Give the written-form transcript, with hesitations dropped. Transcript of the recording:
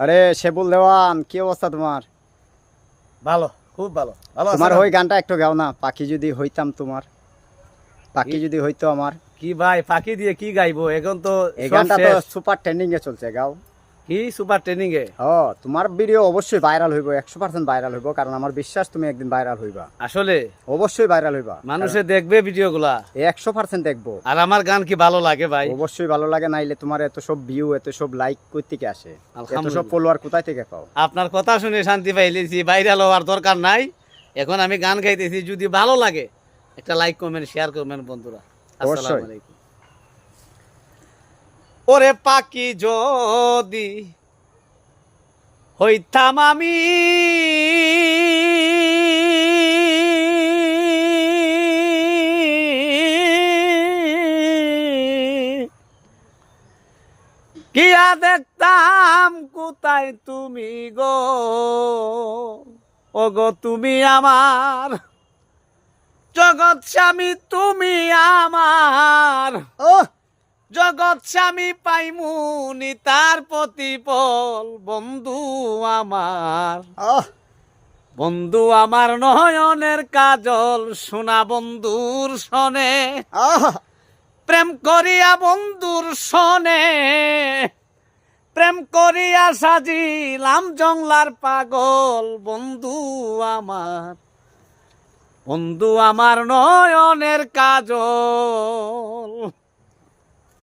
আরে শেবুল দেওয়ান, কি অবস্থা তোমার? ভালো, খুব ভালো। ভালো আছো তোমার না? ওই গানটা একটু গাও না, পাখি যদি হইতাম তোমার, পাখি যদি হইতো আমার। কি ভাই, ফাঁকি দিয়ে কি গাইবো? এখন তো এই সব গানটা তো শেষ। সুপার ট্রেন্ডিং এ চলছে, গাও। কি সুপার ট্রেনিং এ? ও, তোমার ভিডিও অবশ্যই ভাইরাল হইব, 100% ভাইরাল হইব, কারণ আমার বিশ্বাস তুমি একদিন ভাইরাল হইবা। আসলে অবশ্যই ভাইরাল হইবা, মানুষে দেখবে ভিডিওগুলা। 100% দেখবো। আর আমার গান কি ভালো লাগে ভাই? অবশ্যই ভালো লাগে, নাইলে তোমার এত সব ভিউ, এত সব লাইক কই থেকে আসে? এত সব আলহামদুলিল্লাহ। ফলোয়ার কোথায় থেকে পাও? আপনার কথা শুনে শান্তি পাইলেছি, ভাইরাল হওয়ার দরকার নাই। এখন আমি গান গাইতেছি, যদি ভালো লাগে একটা লাইক কমেন্ট শেয়ার করবেন বন্ধুরা। আসসালামু অবশ্যই। আলাইকুম। ওরে পাখি যদি হইতাম আমি, কিয়া দেখতাম কোথায় তুমি গো, ও গো তুমি আমার জগৎ স্বামী, তুমি আমার ও, জগৎ স্বামী, পাইমুনি তার প্রতিফল বন্ধু আমার। বন্ধু আমার নয়নের কাজল, সোনা বন্ধুর সনে, প্রেম করিয়া বন্ধুর সনে, প্রেম করিয়া সাজিলাম জংলার পাগল বন্ধু আমার। বন্ধু আমার নয়নের কাজল।